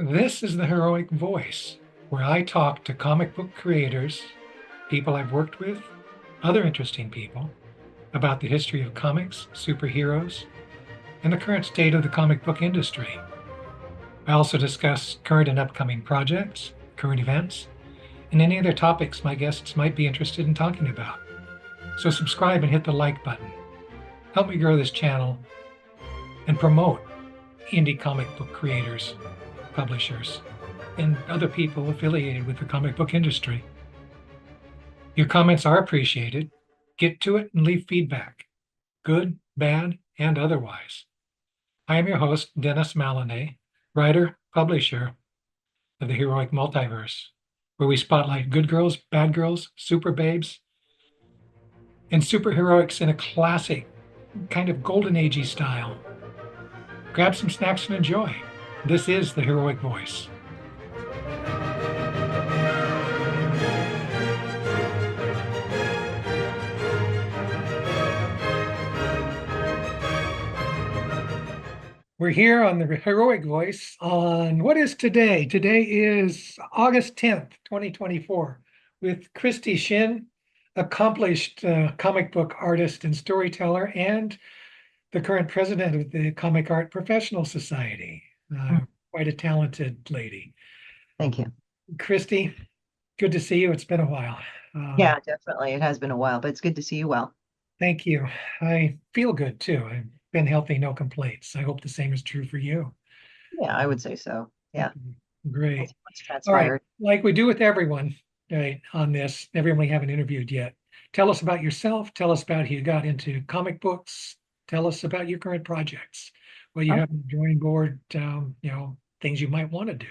This is the Heroic Voice, where I talk to comic book creators, people I've worked with, other interesting people, about the history of comics, superheroes, and the current state of the comic book industry. I also discuss current and upcoming projects, current events, and any other topics my guests might be interested in talking about. So subscribe and hit the like button. Help me grow this channel and promote indie comic book creators, publishers, and other people affiliated with the comic book industry. Your comments are appreciated. Get to it and leave feedback, good, bad, and otherwise. I am your host, Dennis Mallonee, writer, publisher of the Heroic Multiverse, where we spotlight good girls, bad girls, super babes, and superheroics in a classic, kind of golden agey style. Grab some snacks and enjoy. This is the Heroic Voice. We're here on the Heroic Voice on what is today? Today is August 10th, 2024, with Christie Shinn, accomplished comic book artist and storyteller, and the current president of the Comic Art Professional Society. Quite a talented lady. Thank you. Christie, good to see you. It's been a while. Yeah, definitely. It has been a while, but it's good to see you well. Thank you. I feel good too. I've been healthy, no complaints. I hope the same is true for you. Yeah, I would say so. Yeah. Great. What's All right. transpired. Like we do with everyone, right, on this, everyone we haven't interviewed yet. Tell us about yourself. Tell us about how you got into comic books. Tell us about your current projects, what you Oh, have on the drawing board, things you might want to do,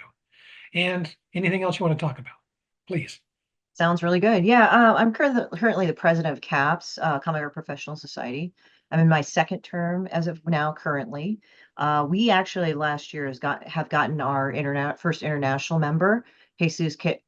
and anything else you want to talk about, please. sounds really good. Yeah, I'm currently the president of CAPS, Comic Art Professional Society. I'm in my second term as of now currently. We actually last year have gotten our first international member, Cartoon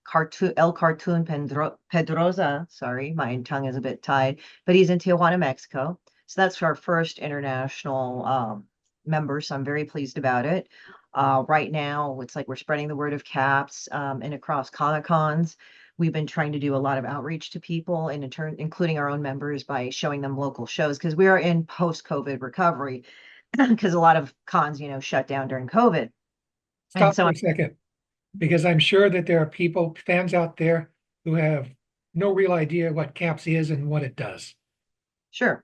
Pedroza. Sorry, my tongue is a bit tied, but he's in Tijuana, Mexico. So that's our first international member. So I'm very pleased about it. Right now, it's like we're spreading the word of CAPS and across Comic Cons. We've been trying to do a lot of outreach to people and in turn, including our own members by showing them local shows because we are in post-COVID recovery because a lot of cons, shut down during COVID. And Stop so, for a second, because I'm sure that there are people, fans out there who have no real idea what CAPS is and what it does. sure.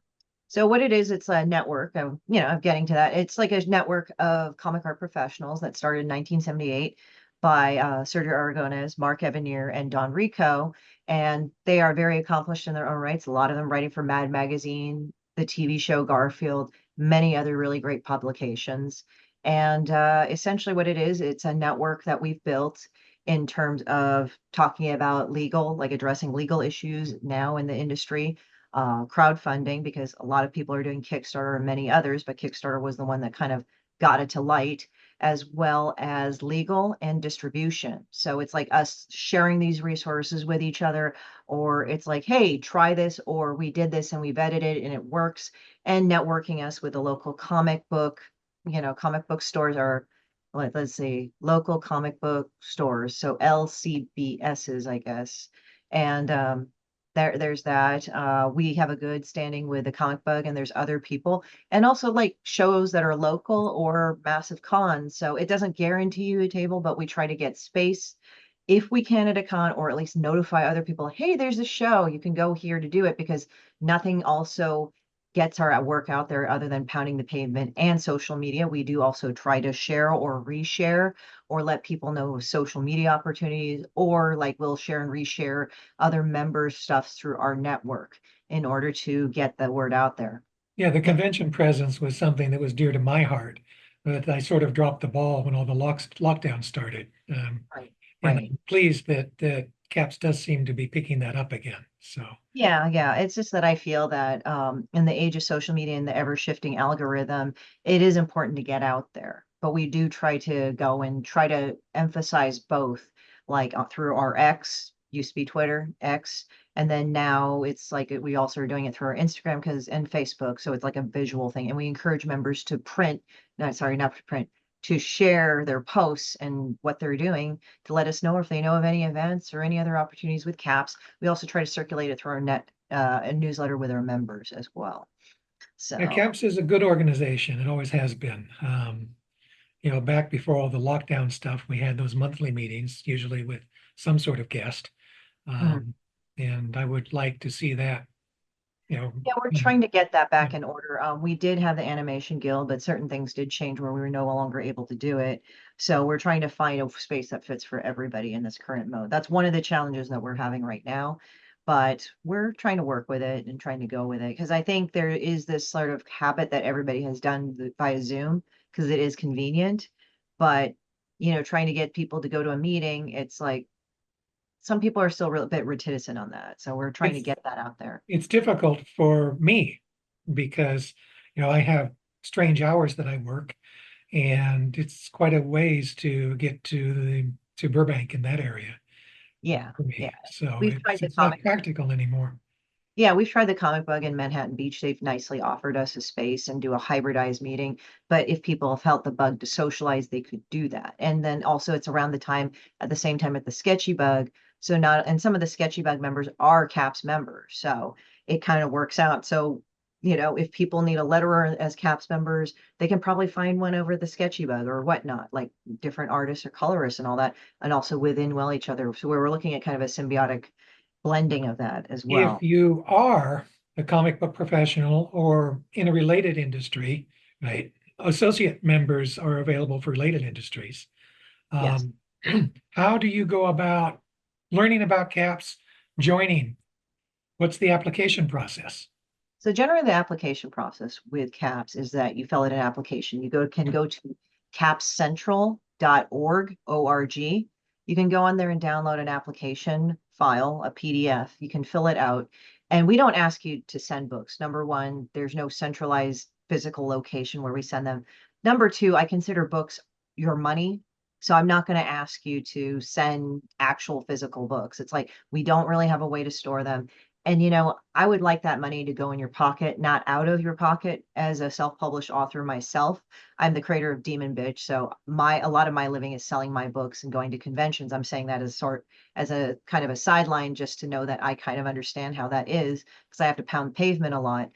So what it is, it's a network of getting to that. It's like a network of comic art professionals that started in 1978 by Sergio Aragonés, Mark Evanier, and Don Rico. And they are very accomplished in their own rights. A lot of them writing for Mad Magazine, the TV show Garfield, many other really great publications. And essentially what it is, it's a network that we've built in terms of talking about like addressing legal issues now in the industry, crowdfunding, because a lot of people are doing Kickstarter and many others, but Kickstarter was the one that kind of got it to light, as well as legal and distribution. So it's like us sharing these resources with each other, or it's like, hey, try this, or we did this and we vetted it and it works, and networking us with the local comic book stores are, let's see, local comic book stores. So LCBSs, I guess. And there's that. We have a good standing with the Comic Bug, and there's other people, and also like shows that are local or massive cons. So it doesn't guarantee you a table, but we try to get space if we can at a con, or at least notify other people, hey, there's a show, you can go here to do it, because nothing also gets our work out there other than pounding the pavement and social media. We do also try to share or reshare or let people know social media opportunities, or like we'll share and reshare other members' stuff through our network in order to get the word out there. Yeah, the convention presence was something that was dear to my heart, but I sort of dropped the ball when all the lockdowns started. Right. And Right. I'm pleased that CAPS does seem to be picking that up again. So Yeah. It's just that I feel that in the age of social media and the ever shifting algorithm, it is important to get out there. But we do try to go and try to emphasize both, like through our X, used to be Twitter, X, and then now it's like we also are doing it through our Instagram and Facebook. So it's like a visual thing. And we encourage members to print, no, sorry, not to print, to share their posts and what they're doing to let us know if they know of any events or any other opportunities with CAPS. We also try to circulate it through our a newsletter with our members as well. Yeah, So, CAPS is a good organization. It always has been. Back before all the lockdown stuff, we had those monthly meetings, usually with some sort of guest. mhm. Um, and I would like to see that, you know, Yeah, we're mm, trying to get that yeah. back in order. We did have the Animation Guild, but certain things did change where we were no longer able to do it. So we're trying to find a space that fits for everybody in this current mode. That's one of the challenges that we're having right now, but we're trying to work with it and trying to go with it because I think there is this sort of habit that everybody has done via Zoom because it is convenient. But, trying to get people to go to a meeting, it's like some people are still a bit reticent on that. So we're trying to It's get that out there. it's difficult for me because, I have strange hours that I work, and it's quite a ways to get to Burbank in that area Yeah, for yeah. me. So We've it's tried the it's not comic book. practical anymore. Yeah, we've tried the comic book in Manhattan Beach. They've nicely offered us a space and do a hybridized meeting. But if people have felt the bug to socialize, they could do that. And then also it's around the time at the same time at the Sketchy Bug. So not and some of the Sketchy Bug members are CAPS members. So it kind of works out. So, if people need a letterer as CAPS members, they can probably find one over the Sketchy Bug or whatnot, like different artists or colorists and all that, and also within well each other. So we're looking at kind of a symbiotic blending of that as If well. you are a comic book professional or in a related industry, right? Associate members are available for related industries. Yes. Um, how do you go about learning about CAPS, joining? What's the application process? So generally the application process with CAPS is that you fill out an application. Can go to capscentral.org, O-R-G. You can go on there and download an application file, a PDF. You can fill it out. And we don't ask you to send books. Number one, there's no centralized physical location where we send them. Number two, I consider books your money. So I'm not going to ask you to send actual physical books. It's like we don't really have a way to store them. And I would like that money to go in your pocket, not out of your pocket. As a self-published author myself, I'm the creator of Demon Bitch, so a lot of my living is selling my books and going to conventions. I'm saying that as a kind of a sideline just to know that I kind of understand how that is because I have to pound pavement a lot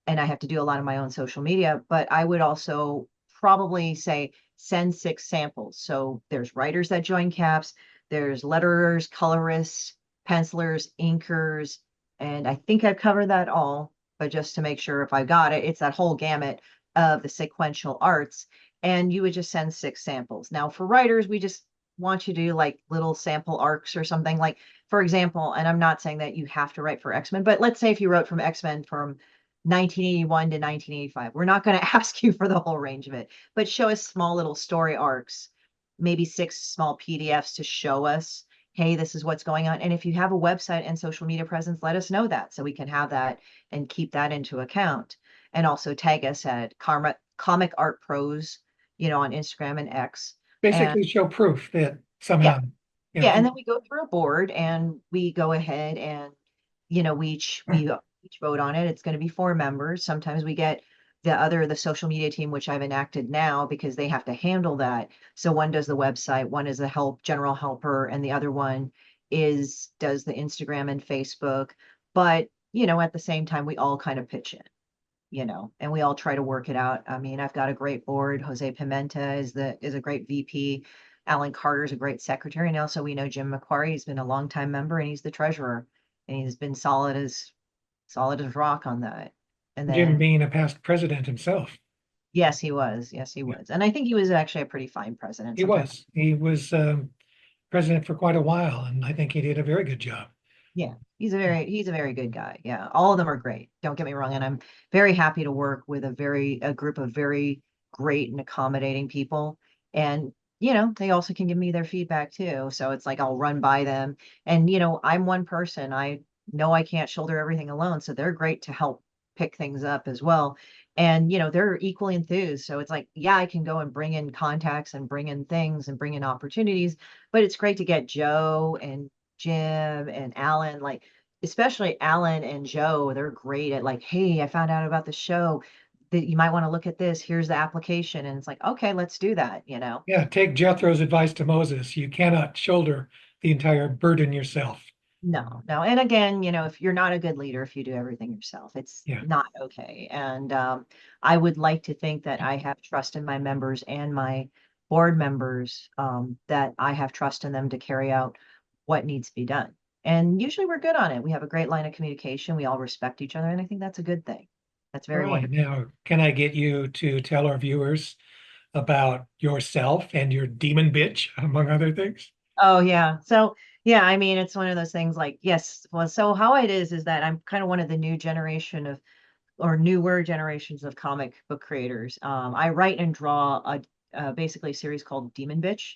and I have to do a lot of my own social media, but I would also probably say send 6 samples. So there's writers that join CAPS, there's letterers, colorists, pencilers, inkers, and I think I've covered that all, but just to make sure if I got it, it's that whole gamut of the sequential arts. And you would just send 6 samples. Now for writers, we just want you to do like little sample arcs or something like, for example, and I'm not saying that you have to write for X-Men, but let's say if you wrote from X-Men from 1981 to 1985. We're not going to ask you for the whole range of it, but show us small little story arcs, maybe 6 small PDFs to show us, hey, this is what's going on. And if you have a website and social media presence, let us know that so we can have that and keep that into account. And also tag us at Comic Art Pros, on Instagram and X. And Basically show proof that yeah, somehow, yeah, and then we go through a board and we go ahead and we each vote on it. It's going to be 4 members. Sometimes we get the social media team, which I've enacted now because they have to handle that. So one does the website, one is a general helper, and the other one does the Instagram and Facebook. But at the same time, we all kind of pitch in, and we all try to work it out. I mean, I've got a great board. Jose Pimenta is a great VP. Alan Carter is a great secretary. And also we know Jim McQuarrie. He's been a longtime member and he's the treasurer. And he's been solid as rock on that. And Jim then being a past president himself. yes, he was. Yes, he Yeah, was. And I think he was actually a pretty fine president. he Sometimes was. He was president for quite a while, and I think he did a very good job. yeah, he's a very good guy. Yeah, all of them are great. Don't get me wrong, and I'm very happy to work with a group of very great and accommodating people. And they also can give me their feedback too. So it's like I'll run by them, and I'm one person. I know I can't shoulder everything alone, so they're great to help pick things up as well. And they're equally enthused. So it's like, yeah, I can go and bring in contacts and bring in things and bring in opportunities, but it's great to get Joe and Jim and Alan, like especially Alan and Joe, they're great at like, hey, I found out about the show. that you might want to look at this. Here's the application. And it's like, okay, let's do that, you know. Yeah, take Jethro's advice to Moses. You cannot shoulder the entire burden yourself. No, no. And again, you know, if you're not a good leader, if you do everything yourself, it's Yeah. not okay. And I would like to think that I have trust in my members and my board members, that I have trust in them to carry out what needs to be done. And usually we're good on it. We have a great line of communication. We all respect each other. And I think that's a good thing. That's All very right. wonderful. Now, can I get you to tell our viewers about yourself and your demon bitch, among other things? Oh yeah. So yeah, I mean, it's one of those things like, yes. Well, so how it is that I'm kind of one of the new generation of or newer generations of comic book creators. I write and draw basically a series called Demon Bitch,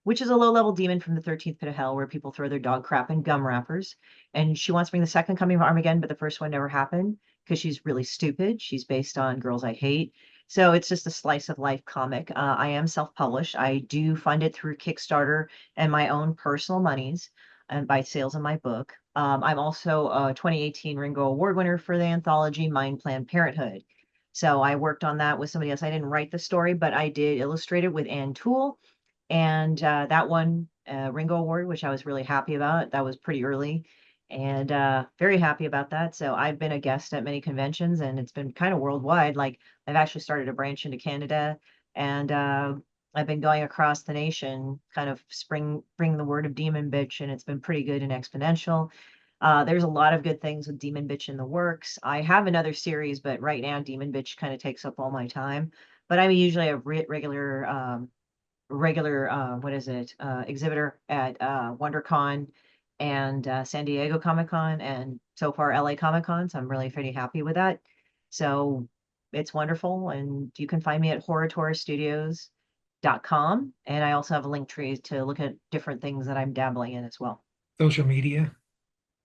which is a low-level demon from the 13th pit of hell where people throw their dog crap in gum wrappers. And she wants to bring the second coming of Armageddon, but the first one never happened because she's really stupid. She's based on Girls I Hate. So it's just a slice of life comic. I am self-published. I do fund it through Kickstarter and my own personal monies and by sales of my book. I'm also a 2018 Ringo Award winner for the anthology Mind Plan Parenthood. So I worked on that with somebody else. I didn't write the story, but I did illustrate it with Ann Toole, and that won a Ringo Award, which I was really happy about. That was pretty early, and very happy about that. So I've been a guest at many conventions, and it's been kind of worldwide. Like I've actually started a branch into Canada, and I've been going across the nation, kind of bring the word of Demon Bitch, and it's been pretty good and exponential. There's a lot of good things with Demon Bitch in the works. I have another series, but right now Demon Bitch kind of takes up all my time. But I'm usually a regular what is it exhibitor at WonderCon and San Diego Comic Con and so far LA Comic Con. So I'm really pretty happy with that. So it's wonderful, and you can find me at horrortourstudios.com, and I also have a link tree to look at different things that I'm dabbling in as well. Social media?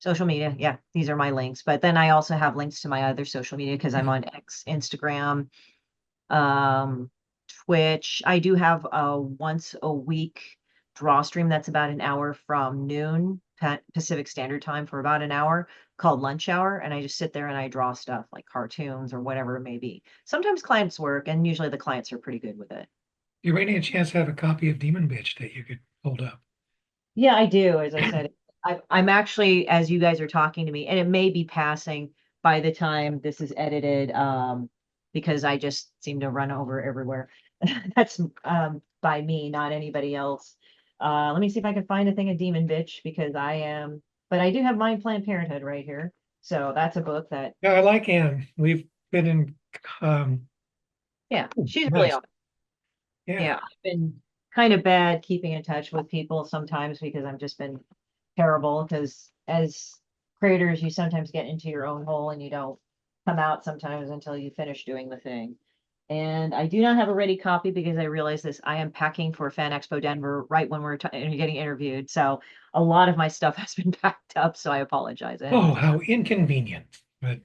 Social media, yeah, these are my links. But then I also have links to my other social media because I'm on X, Instagram, um, Twitch. I do have a once a week draw stream that's about an hour from noon Pacific Standard Time for about an hour called Lunch Hour. And I just sit there and I draw stuff like cartoons or whatever it may be. Sometimes clients work, and usually the clients are pretty good with it. You're waiting a chance to have a copy of Demon Bitch that you could hold up. Yeah, I do. As I said, I'm actually, as you guys are talking to me, and it may be passing by the time this is edited, because I just seem to run over everywhere. That's by me, not anybody else. Let me see if I can find a thing of Demon Bitch because I am, but I do have Mind Planned Parenthood right here. So that's a book that, Yeah, I like Anne. We've been in, yeah, she's really nice. awesome. Yeah. Yeah, I've been kind of bad keeping in touch with people sometimes because I've just been terrible because as creators, you sometimes get into your own hole and you don't come out sometimes until you finish doing the thing. And I do not have a ready copy because I realize this. I am packing for Fan Expo Denver right when we're getting interviewed. So a lot of my stuff has been packed up. So I apologize ahead of Oh, time. how inconvenient. But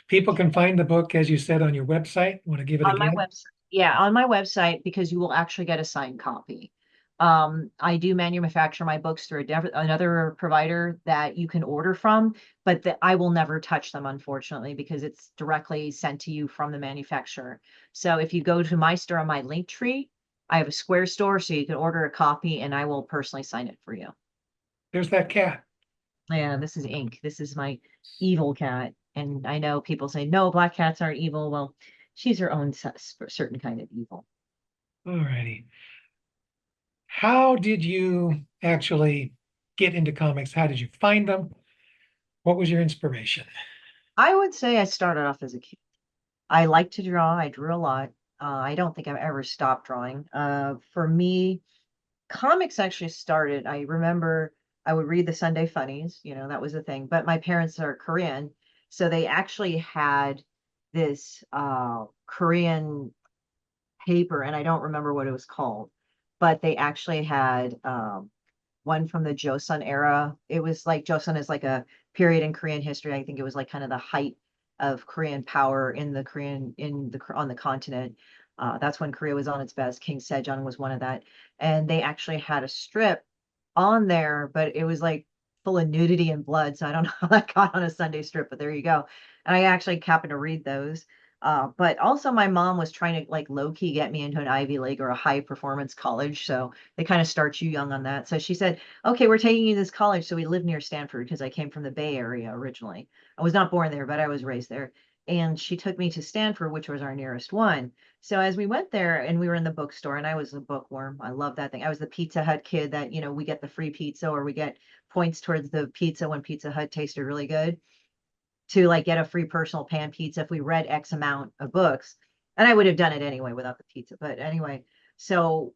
people can find the book, as you said, on your website. Want to give it On my again? website, yeah, on my website, because you will actually get a signed copy. I do manufacture my books through another provider that you can order from, but that I will never touch them, unfortunately, because it's directly sent to you from the manufacturer. So if you go to my store on my link tree, I have a Square store, so you can order a copy and I will personally sign it for you. There's that cat. Yeah, this is ink. This is my evil cat. And I know people say, no, black cats aren't evil. Well, she's her own certain kind of evil. All righty. How did you actually get into comics? How did you find them? What was your inspiration? I would say I started off as a kid. I like to draw. I drew a lot. I don't think I've ever stopped drawing. For me, comics actually started. I remember I would read the Sunday Funnies, that was the thing. But my parents are Korean, so they actually had this Korean paper, and I don't remember what it was called, but they actually had one from the Joseon era. It was like Joseon is like a period in Korean history. I think it was like kind of the height of Korean power on the continent. That's when Korea was on its best. King Sejong was one of that, and they actually had a strip on there, but it was like full of nudity and blood. So I don't know how that got on a Sunday strip, but there you go. And I actually happened to read those. But also my mom was trying to like low key get me into an Ivy League or a high performance college. So they kind of start you young on that. So she said, okay, we're taking you to this college. So we live near Stanford because I came from the Bay Area originally. I was not born there, but I was raised there. And she took me to Stanford, which was our nearest one. So as we went there and we were in the bookstore, and I was a bookworm. I love that thing. I was the Pizza Hut kid that, we get the free pizza or we get points towards the pizza when Pizza Hut tasted really good to like get a free personal pan pizza if we read X amount of books. And I would have done it anyway without the pizza. But anyway, so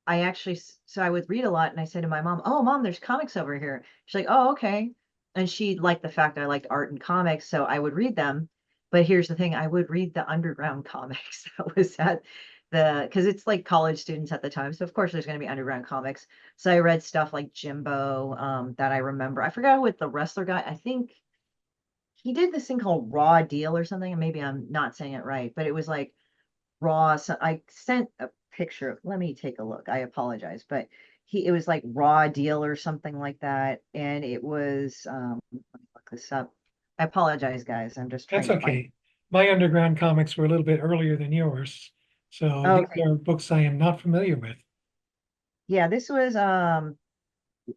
so I would read a lot and I said to my mom, "Oh, mom, there's comics over here." She's like, "Oh, okay." And she liked the fact I liked art and comics, so I would read them. But here's the thing, I would read the underground comics that was at because it's like college students at the time. So of course there's going to be underground comics. So I read stuff like Jimbo, that I remember. I forgot what the wrestler guy, I think he did this thing called Raw Deal or something, and maybe I'm not saying it right, but it was like Raw. So I sent a picture. Let me take a look. I apologize, but it was like Raw Deal or something like that, and it was. Let me look this up. I apologize, guys. I'm just trying That's to find. okay. My underground comics were a little bit earlier than yours, so these Okay, are books I am not familiar with. yeah, this was a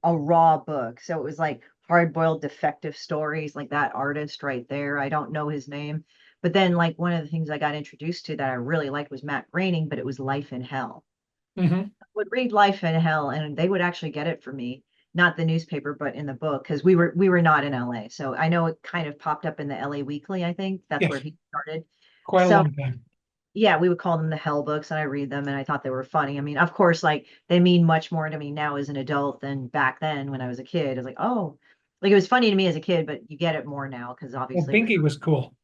Raw book, so it was like hard-boiled defective stories, like that artist right there. I don't know his name, but then like one of the things I got introduced to that I really liked was Matt Groening, but it was Life in Hell. Hmm. Would read Life in Hell, and they would actually get it for me, not the newspaper, but in the book, because we were not in LA. So I know it kind of popped up in the LA Weekly, I think. That's where Yes, he started. quite a So long time. yeah, we would call them the Hell books, and I read them, and I thought they were funny. I mean, of course, like they mean much more to me now as an adult than back then when I was a kid. I was like, oh, like it was funny to me as a kid, but you get it more now because Well, obviously Binky was cool.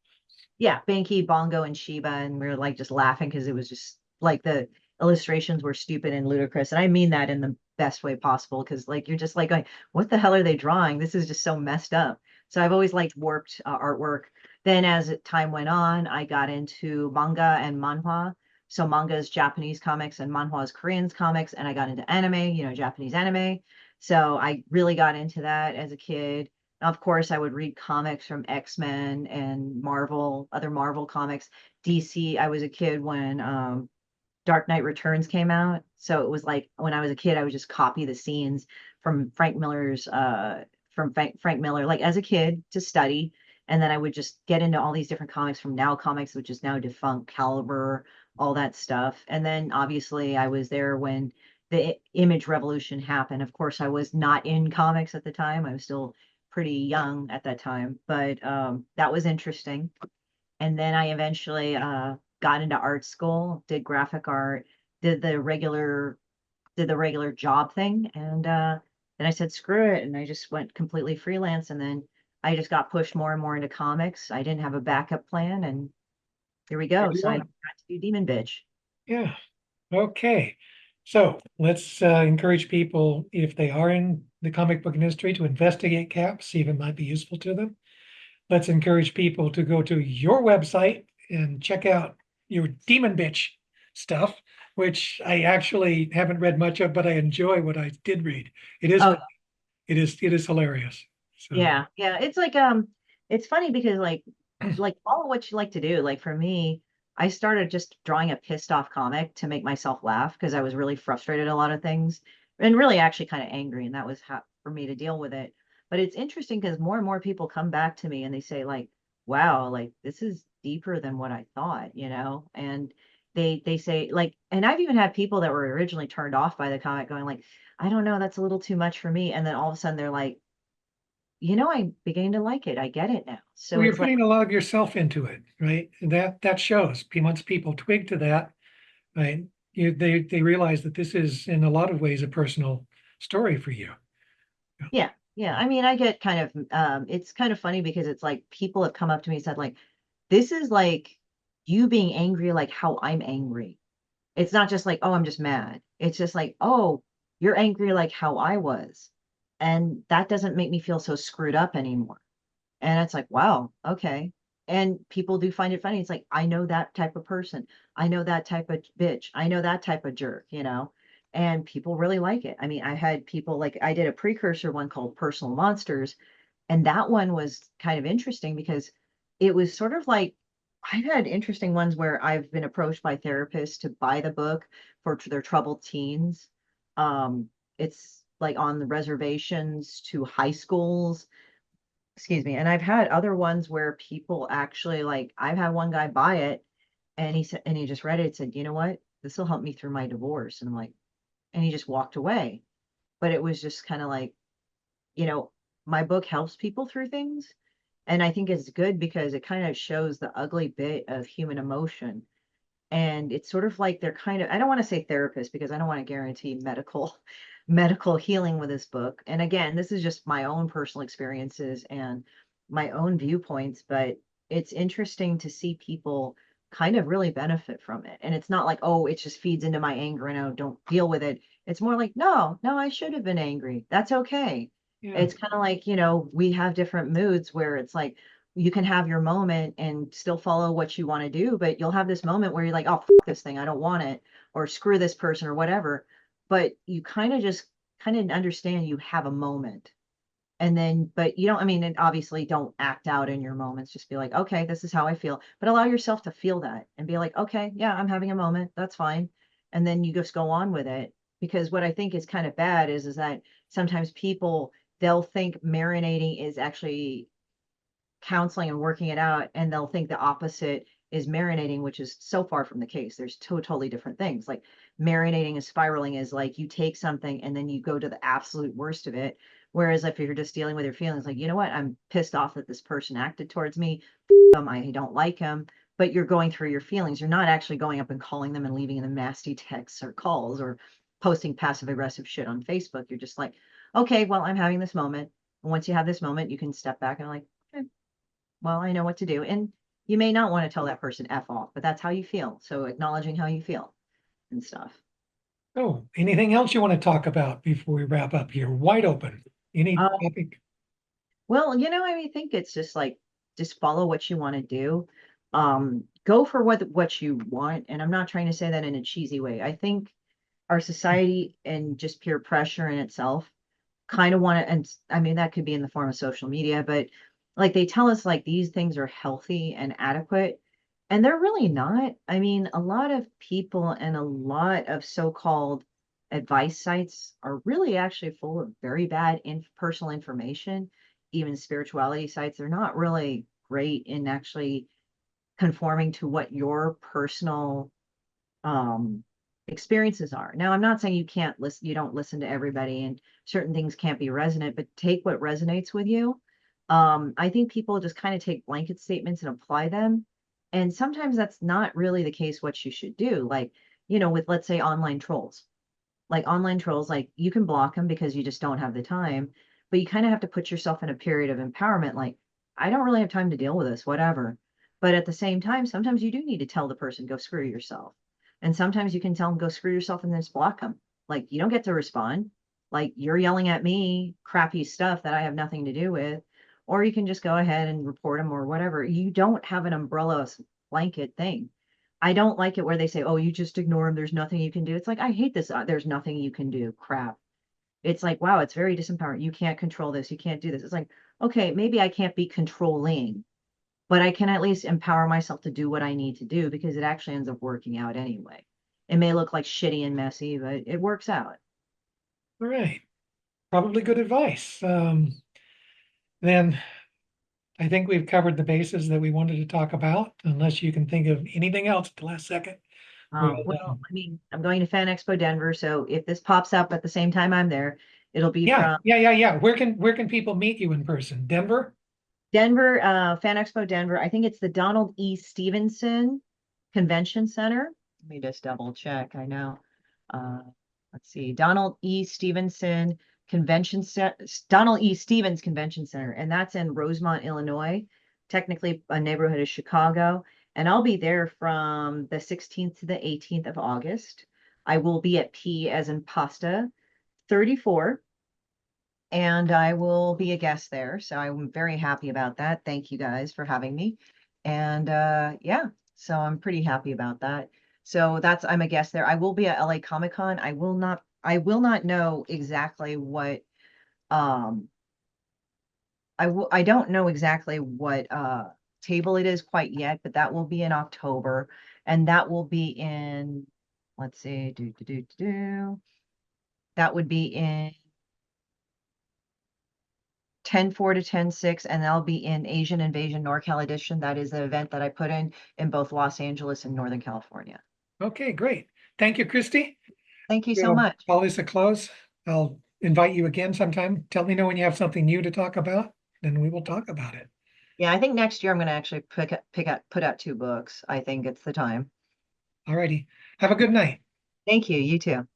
yeah, Banky, Bongo, and Sheba, and we were like just laughing because it was just like the illustrations were stupid and ludicrous, and I mean that in the best way possible because like you're just like going, what the hell are they drawing? This is just so messed up. So I've always liked warped artwork. Then as time went on, I got into manga and manhwa. So manga is Japanese comics and manhwa is Korean comics, and I got into anime, Japanese anime. So I really got into that as a kid. Of course, I would read comics from X-Men and Marvel, other Marvel comics. DC, I was a kid when Dark Knight Returns came out. So it was like when I was a kid, I would just copy the scenes from Frank Miller, like as a kid to study. And then I would just get into all these different comics from Now Comics, which is now defunct, Caliber, all that stuff. And then obviously I was there when the image revolution happened. Of course, I was not in comics at the time. I was still pretty young at that time, but that was interesting. And then I eventually got into art school, did graphic art, did the regular did the regular job thing, and then I said screw it, and I just went completely freelance. And then I just got pushed more and more into comics. I didn't have a backup plan, and here we Here go. you So I are. got to do Demon Bitch. Yeah. Okay. So let's encourage people, if they are in the comic book industry, to investigate caps, see if it might be useful to them. Let's encourage people to go to your website and check out your Demon Bitch stuff, which I actually haven't read much of, but I enjoy what I did read. It is Oh funny. It is hilarious. So yeah, yeah. It's like it's funny because like follow what you like to do. Like for me, I started just drawing a pissed off comic to make myself laugh because I was really frustrated at a lot of things and really actually kind of angry, and that was how for me to deal with it. But it's interesting because more and more people come back to me and they say like, "Wow, like this is deeper than what I thought," And they say like, and I've even had people that were originally turned off by the comic going like, "I don't know, that's a little too much for me," and then all of a sudden they're like, I'm beginning to like it. I get it now. So well, you're it's like, putting a lot of yourself into it, right? And that shows. Once people twig to that, right? They realize that this is in a lot of ways a personal story for you. yeah, yeah. I mean, I get kind of, it's kind of funny because it's like people have come up to me and said, like, this is like you being angry, like how I'm angry. It's not just like, oh, I'm just mad. It's just like, oh, you're angry like how I was. And that doesn't make me feel so screwed up anymore. And it's like, wow, okay. And people do find it funny. It's like, I know that type of person. I know that type of bitch. I know that type of jerk. And people really like it. I mean, I had people like, I did a precursor one called Personal Monsters, and that one was kind of interesting because it was sort of like I've had interesting ones where I've been approached by therapists to buy the book for their troubled teens. It's like on the reservations to high schools, excuse me. And I've had other ones where people actually like, I've had one guy buy it and he said, and he just read it and said, you know what? This will help me through my divorce. And I'm like, and he just walked away. But it was just kind of like, you know, my book helps people through things. And I think it's good because it kind of shows the ugly bit of human emotion. And it's sort of like they're kind of, I don't want to say therapist because I don't want to guarantee medical medical healing with this book. And again, this is just my own personal experiences and my own viewpoints, but it's interesting to see people kind of really benefit from it. And it's not like, oh, it just feeds into my anger and oh, don't deal with it. It's more like, no, no, I should have been angry. That's okay. Yeah. It's kind of like, you know, we have different moods where it's like you can have your moment and still follow what you want to do, but you'll have this moment where you're like, oh, this thing, I don't want it, or screw this person or whatever. But you kind of just kind of understand you have a moment. And then, but you don't, I mean, and obviously don't act out in your moments. Just be like, okay, this is how I feel, but allow yourself to feel that and be like, okay, yeah, I'm having a moment. That's fine. And then you just go on with it. Because what I think is kind of bad is that sometimes people, they'll think marinating is actually counseling and working it out, and they'll think the opposite is marinating, which is so far from the case. There's two totally different things. Like marinating and spiraling is like you take something and then you go to the absolute worst of it. Whereas if you're just dealing with your feelings, like, you know what, I'm pissed off that this person acted towards me. I don't like him. But you're going through your feelings. You're not actually going up and calling them and leaving them nasty texts or calls or posting passive aggressive shit on Facebook. You're just like, okay, well, I'm having this moment. And once you have this moment, you can step back and like, okay, well, I know what to do. And you may not want to tell that person F off, but that's how you feel. So acknowledging how you feel and stuff. Oh, anything else you want to talk about before we wrap up here? Wide open. Any Um, topic? well, you know, I mean, I think it's just like just follow what you want to do. Go for what you want. And I'm not trying to say that in a cheesy way. I think our society and just peer pressure in itself kind of want to, and I mean, that could be in the form of social media, but like they tell us like these things are healthy and adequate, and they're really not. I mean, a lot of people and a lot of so-called advice sites are really actually full of very bad personal information. Even spirituality sites, they're not really great in actually conforming to what your personal um experiences are. Now, I'm not saying you can't listen, you don't listen to everybody and certain things can't be resonant, but take what resonates with you. I think people just kind of take blanket statements and apply them. And sometimes that's not really the case what you should do. Like, you know, with let's say online trolls, like you can block them because you just don't have the time, but you kind of have to put yourself in a period of empowerment. Like, I don't really have time to deal with this, whatever. But at the same time, sometimes you do need to tell the person, go screw yourself. And sometimes you can tell them, go screw yourself, and then just block them. Like, you don't get to respond. Like, you're yelling at me crappy stuff that I have nothing to do with. Or you can just go ahead and report them or whatever. You don't have an umbrella blanket thing. I don't like it where they say, "Oh, you just ignore them. There's nothing you can do." It's like, I hate this. There's nothing you can do. Crap. It's like, wow, it's very disempowering. You can't control this. You can't do this. It's like, okay, maybe I can't be controlling, but I can at least empower myself to do what I need to do because it actually ends up working out anyway. It may look like shitty and messy, but it works out. All right. Probably good advice. Then I think we've covered the bases that we wanted to talk about, unless you can think of anything else at the last second. We'll, Well, I mean, I'm going to Fan Expo Denver, so if this pops up at the same time I'm there, it'll be yeah, from yeah, yeah, yeah. Where can people meet you in person? Denver? Denver, Fan Expo Denver. I think it's the Donald E. Stevenson Convention Center. Let me just double check. I know. Uh, let's see. Donald E. Stevens Convention Center, and that's in Rosemont, Illinois, technically a neighborhood of Chicago. And I'll be there from the 16th to the 18th of August. I will be at P as in pasta 34, and I will be a guest there. So I'm very happy about that. Thank you guys for having me. And yeah, so I'm pretty happy about that. So I'm a guest there. I will be at LA Comic Con. I will not know exactly what um I don't know exactly what table it is quite yet, but that will be in October. And that will be in, let's see, that would be in 10-4 to 10-6, and that'll be in Asian Invasion NorCal edition. That is the event that I put in both Los Angeles and Northern California. Okay, great. Thank you, Christie. Thank you so We'll much. call this a close. I'll invite you again sometime. Tell me know when you have something new to talk about, then we will talk about it. Yeah, I think next year I'm going to actually put out 2 books. I think it's the time. All righty. Have a good night. Thank you. You too.